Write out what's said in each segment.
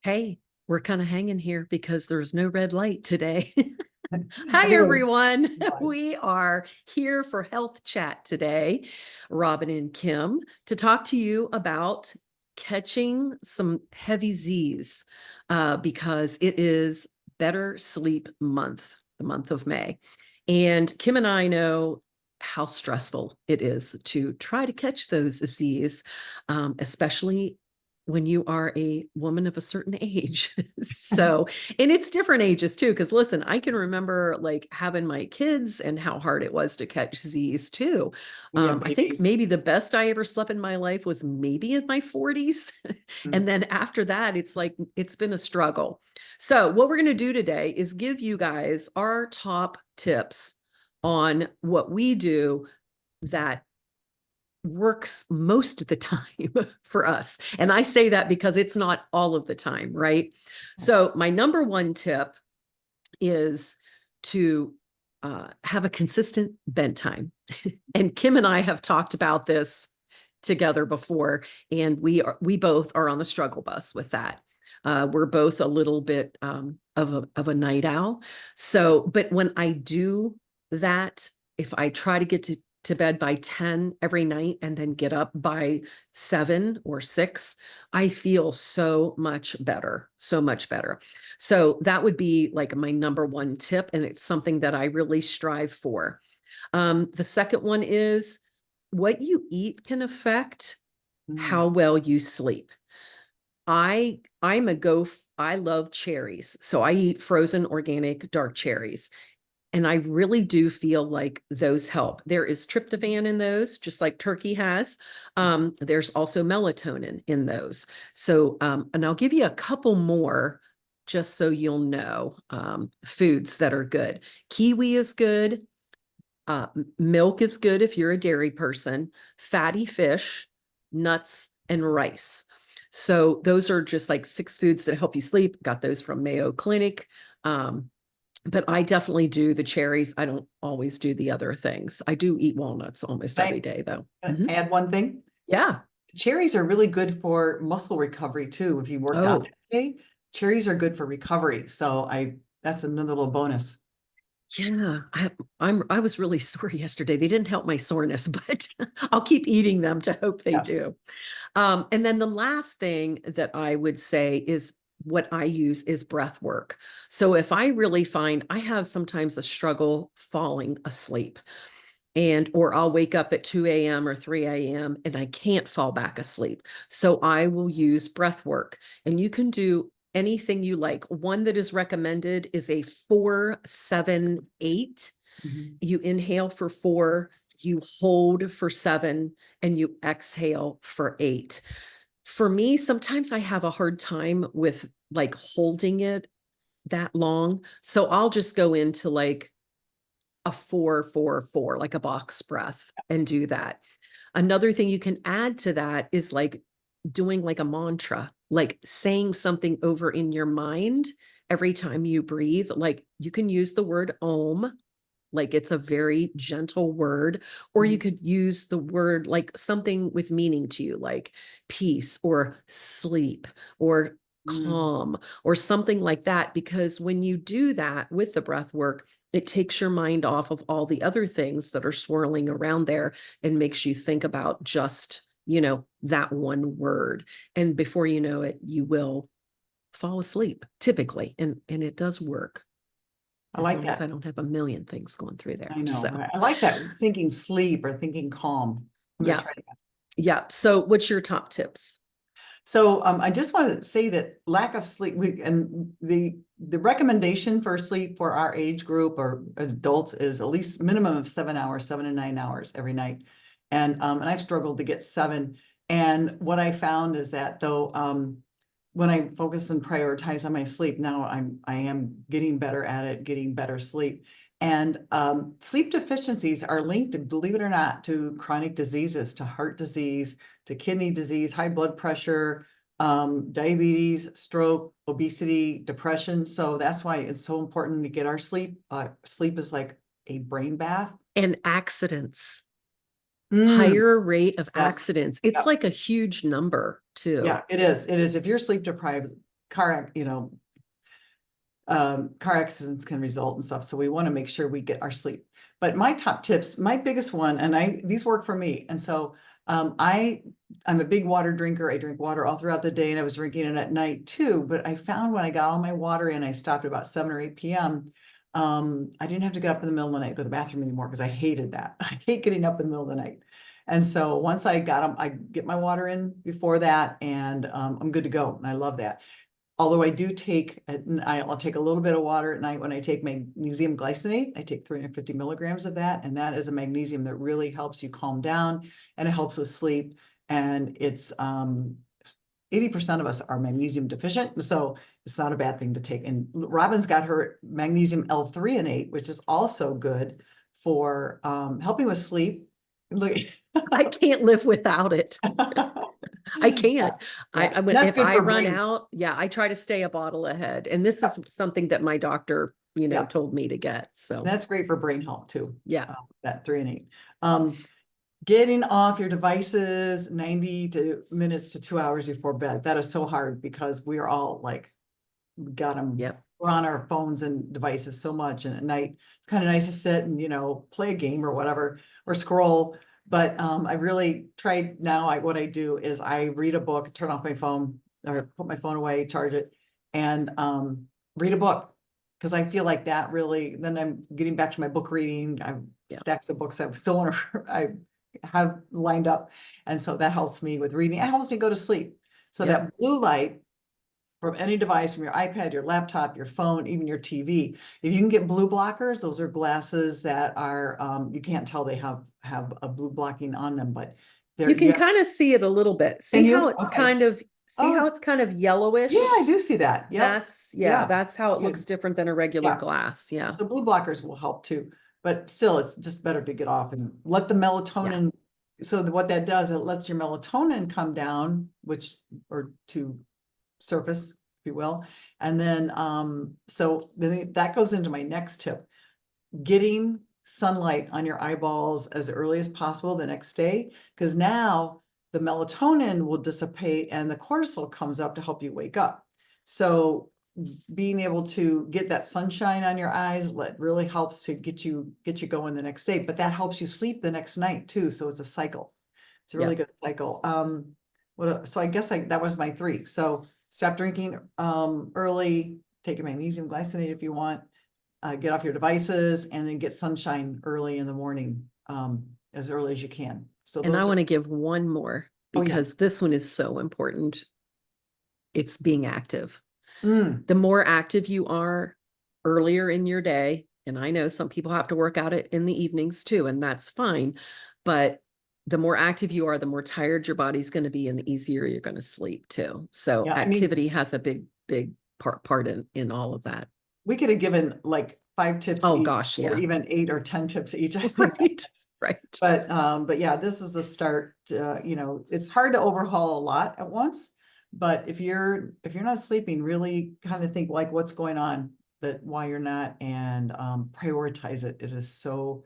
Hey, we're kind of hanging here because there's no red light today. Hi, Everyone, everyone. fine. We are here for Health Chat today, Robin and Kim, to talk to you about catching some heavy Z's because it is Better Sleep Month, the month of May. And Kim and I know how stressful it is to try to catch those Z's, especially when you are a woman of a certain age. So, and it's different ages too, because listen, I can remember like having my kids and how hard it was to catch Z's too. We have I think babies. maybe the best I ever slept in my life was maybe in my 40s. Mm. And then after that, it's like it's been a struggle. So, what we're going to do today is give you guys our top tips on what we do that works most of the time for us. And I say that because it's not all of the time, right? So, my number one tip is to have a consistent bedtime. And Kim and I have talked about this together before, and we both are on the struggle bus with that. We're both a little bit of a night owl. So, but when I do that, if I try to get to bed by 10 every night and then get up by 7 or 6, I feel so much better, so much better. So that would be like my number one tip, and it's something that I really strive for. The second one is what you eat can affect Mm. how well you sleep. I'm a I love cherries. So I eat frozen organic dark cherries. And I really do feel like those help. There is tryptophan in those, just like turkey has. There's also melatonin in those. So, and I'll give you a couple more just so you'll know foods that are good. Kiwi is good. Milk is good if you're a dairy person. Fatty fish, nuts, and rice. So those are just like 6 foods that help you sleep. Got those from Mayo Clinic. But I definitely do the cherries. I don't always do the other things. I do eat walnuts almost every I day, though. can Mhm. I add one thing. Yeah. Cherries are really good for muscle recovery too. If you worked out Oh, today, cherries are good for recovery. So that's another little bonus. yeah. I was really sore yesterday. They didn't help my soreness, but I'll keep eating them to hope they Yes. do. And then the last thing that I would say is what I use is breath work. So if I really find I have sometimes a struggle falling asleep, and or I'll wake up at 2 a.m. or 3 a.m. and I can't fall back asleep. So I will use breath work, and you can do anything you like. One that is recommended is a 4-7-8. Mhm. You inhale for 4, you hold for 7, and you exhale for 8. For me, sometimes I have a hard time with like holding it that long. So I'll just go into like a 4-4-4, like a box breath, and do that. Another thing you can add to that is like doing like a mantra, like saying something over in your mind every time you breathe. Like you can use the word om, like it's a very gentle word, or you Mhm. could use the word like something with meaning to you, like peace or sleep or Mm. calm or something like that. Because when you do that with the breath work, it takes your mind off of all the other things that are swirling around there and makes you think about just, that one word. And before you know it, you will fall asleep typically. And it does work I as like long as that. I don't have a million things going through there. I know. So, I like that. Thinking sleep or thinking calm. I'm going to yeah. try that. Yeah. So, what's your top tips? So I just want to say that lack of sleep and the recommendation for sleep for our age group or adults is at least minimum of 7 hours, 7 to 9 hours every night. And I've struggled to get 7. And what I found is that though when I focus and prioritize on my sleep, now I am getting better at it, getting better sleep. And sleep deficiencies are linked, believe it or not, to chronic diseases, to heart disease, to kidney disease, high blood pressure, diabetes, stroke, obesity, depression. So that's why it's so important to get our sleep. Sleep is like a brain bath. And accidents, Mm, higher rate of yes. accidents. It's Yep. like a huge number, too. Yeah, it is. It is. If you're sleep deprived, car accidents can result and stuff. So we want to make sure we get our sleep. But my top tips, my biggest one, and these work for me. And so I'm a big water drinker. I drink water all throughout the day, and I was drinking it at night too. But I found when I got all my water in, I stopped at about 7 or 8 p.m. I didn't have to get up in the middle of the night to go to the bathroom anymore because I hated that. I hate getting up in the middle of the night. And so once I got them, I get my water in before that, and I'm good to go. And I love that. Although I do take, I'll take a little bit of water at night when I take magnesium glycinate. I take 350 milligrams of that, and that is a magnesium that really helps you calm down, and it helps with sleep. And it's 80% of us are magnesium deficient, so it's not a bad thing to take. And Robin's got her magnesium L-threonate, which is also good for helping with sleep. Look, I can't live without it. I can't. Yeah, If I run out, I try to stay a bottle ahead. And this is something that my doctor, told me to get. So that's great for brain health too. Yeah. That 3 and 8. Getting off your devices 90 minutes to 2 hours before bed. That is so hard because we are all like, got them. Yep. We're on our phones and devices so much. And at night, it's kind of nice to sit and, play a game or whatever, or scroll. But I really tried now. What I do is I read a book, turn off my phone, or put my phone away, charge it, and read a book. Because I feel like that really, then I'm getting back to my book reading. I have stacks of books I still want to, I have lined up. And so that helps me with reading. It helps me go to sleep. So that blue light from any device, from your iPad, your laptop, your phone, even your TV. If you can get blue blockers, those are glasses that are, you can't tell they have a blue blocking on them, but you can kind of see it a little bit. See how it's kind of, how it's kind of yellowish? Yeah, I do see that. Yeah. That's how it looks different than a regular glass. Yeah. So blue blockers will help too, but still it's just better to get off and let the melatonin. So what that does, it lets your melatonin come down, or to surface, if you will. And then, so then that goes into my next tip, getting sunlight on your eyeballs as early as possible the next day, because now the melatonin will dissipate and the cortisol comes up to help you wake up. So being able to get that sunshine on your eyes, really helps to get you going the next day, but that helps you sleep the next night too. So it's a cycle. It's a really good cycle. So I guess that was my 3. So stop drinking early, take a magnesium glycinate if you want, get off your devices, and then get sunshine early in the morning, as early as you can. So and I want to give one more, because this one is so important. It's being active. The more active you are earlier in your day, and I know some people have to work out it in the evenings too, and that's fine, but the more active you are, the more tired your body's going to be, and the easier you're going to sleep too. So activity has a big part in all of that. We could have given like 5 tips. Oh each, gosh, or even 8 or 10 tips each. I think. Right. But yeah, this is a start. It's hard to overhaul a lot at once. But if you're not sleeping, really kind of think like what's going on, why you're not, and prioritize it. It is so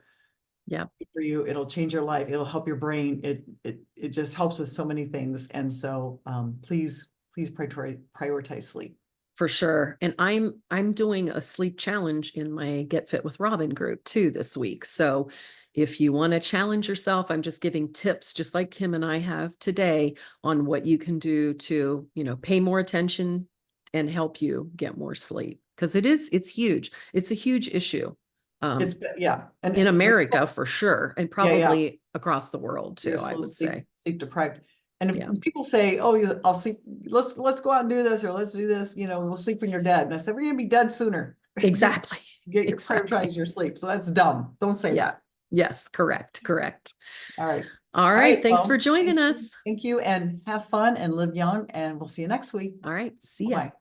good for you. It'll change your life. It'll help your brain. It just helps with so many things. And so please prioritize sleep. For sure. And I'm doing a sleep challenge in my Get Fit with Robin group too this week. So if you want to challenge yourself, I'm just giving tips, just like Kim and I have today, on what you can do to, pay more attention and help you get more sleep. Because it's huge. It's a huge issue. And in America for sure, and probably across the world too, I would say. Sleep deprived. And if people say, "Oh, I'll sleep. Let's go out and do this, or let's do this," we'll sleep when you're dead. And I said, we're gonna be dead sooner. Exactly. Prioritize your sleep. So that's dumb. Don't say that. Yes, correct. All right. All right. Thanks for joining us. Thank you, and have fun and live young, and we'll see you next week. All right. See ya. Bye.